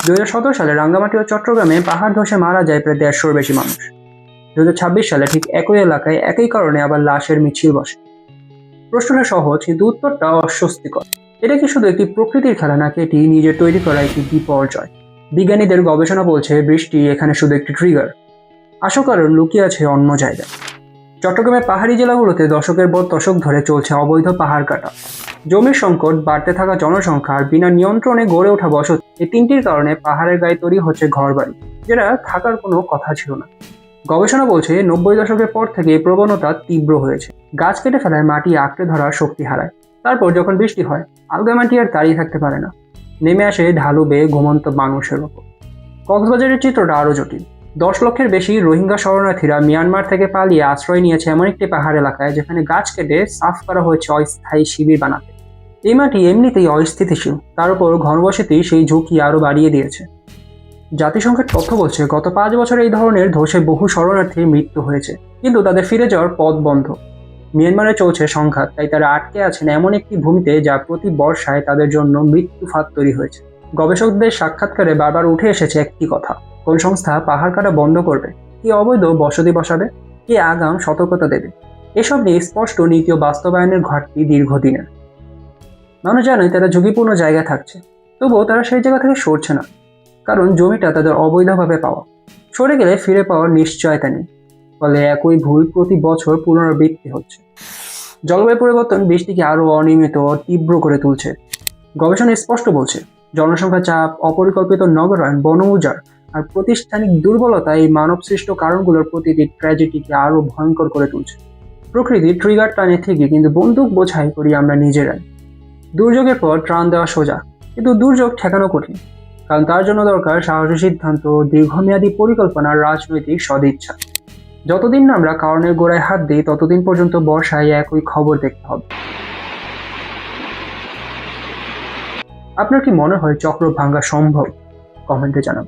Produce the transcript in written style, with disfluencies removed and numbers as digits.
2017 সালে রাঙ্গামাটি ও চট্টগ্রামে পাহাড় ধসে মারা যায় প্রায় 150-র বেশি মানুষ। 2026 সালে ঠিক একই এলাকায় একই কারণে আবার লাশের মিছিল বসে। প্রশ্নটা সহজ, কিন্তু উত্তরটা অস্বস্তিকর। এটা কি শুধু একটি প্রকৃতির খেলা, নাকি এটি নিজের তৈরি করা একটি বিপর্যয়? বিজ্ঞানীদের গবেষণা বলছে বৃষ্টি এখানে শুধু একটি ট্রিগার, আসল কারণ লুকিয়ে আছে অন্য জায়গায়। চট্টগ্রামের পাহাড়ি জেলাগুলোতে দশকের পর দশক ধরে চলছে অবৈধ পাহাড় কাটা। জমির সংকট, বাড়তে থাকা জনসংখ্যা আর বিনা নিয়ন্ত্রণে গড়ে ওঠা বসতি, এই তিনটির কারণে পাহাড়ের গায়ে তৈরি হচ্ছে ঘরবাড়ি, যেটা থাকার কোনো কথা ছিল না। গবেষণা বলছে 90 দশকের পর থেকে এই প্রবণতা তীব্র হয়েছে। গাছ কেটে ফেলায় মাটি আঁকড়ে ধরার শক্তি হারায়। তারপর যখন বৃষ্টি হয়, আলগা মাটি আর দাঁড়িয়ে থাকতে পারে না, নেমে আসে ঢালু বেয়ে ঘুমন্ত মানুষের ওপর। কক্সবাজারের চিত্রটা আরও জটিল। 10 লক্ষের বেশি রোহিঙ্গা শরণার্থীরা মিয়ানমার থেকে পালিয়ে আশ্রয় নিয়েছে এমন একটি পাহাড় এলাকায়, যেখানে গাছ কেটে সাফ করা হয়েছে অস্থায়ী শিবির বানাতে। এই মাটি এমনিতেই অস্থিতিশীল, তার উপর ঘনবসতি সেই ঝুঁকি আরও বাড়িয়ে দিয়েছে। জাতিসংঘের তথ্য বলছে গত 5 বছরে এই ধরনের ধসে বহু শরণার্থীর মৃত্যু হয়েছে, কিন্তু তাদের ফিরে যাওয়ার পথ বন্ধ। মিয়ানমারে চলছে সংঘাত, তাই তারা আটকে আছেন এমন একটি ভূমিতে যা প্রতি বর্ষায় তাদের জন্য মৃত্যু ফাঁদ তৈরি হয়েছে। গবেষকদের সাক্ষাৎকারে বারবার উঠে এসেছে একটি কথা: কোন সংস্থা পাহাড় কাটা বন্ধ করবে, কে অবৈধ বসতি বসাবে, কে আগাম সতর্কতা দেবে। এসব নিয়ে স্পষ্ট নীতি ও বাস্তবায়নের ঘাটতি দীর্ঘদিনের। মানুষ জানে তারা ঝুঁকিপূর্ণ জায়গায় থাকছে, তবুও তারা সেই জায়গা থেকে সরছে না, কারণ জমিটা তাদের অবৈধভাবে পাওয়া। সরে গেলে ফিরে পাওয়ার নিশ্চয়তা নেই, ফলে একই ভুল প্রতি বছর পুনরাবৃত্তি হচ্ছে। জলবায়ু পরিবর্তন বৃষ্টিকে আরও অনিয়মিত ও তীব্র করে তুলছে। গবেষণা স্পষ্ট বলছে, জনসংখ্যা চাপ, অপরিকল্পিত নগরায়ন, বন উজাড় আর প্রাতিষ্ঠানিক দুর্বলতা এই মানবসৃষ্ট কারণগুলোর প্রতিটি ট্র্যাজেডিকে আরও ভয়ঙ্কর করে তুলছে। প্রকৃতি ট্রিগার টানে ঠিকই, কিন্তু বন্দুক বোঝাই করি আমরা নিজেরাই। দুর্যোগের পর ত্রাণ দেওয়া সোজা, কিন্তু দুর্যোগ ঠেকানো কঠিন, কারণ তার জন্য দরকার সাহসী সিদ্ধান্ত, দীর্ঘমেয়াদী পরিকল্পনা আর রাজনৈতিক সদিচ্ছা। যতদিন না আমরা কারণের গোড়ায় হাত দিই, ততদিন পর্যন্ত বর্ষায় একই খবর দেখতে হবে। আপনার কি মনে হয় চক্র ভাঙা সম্ভব? কমেন্টে জানান।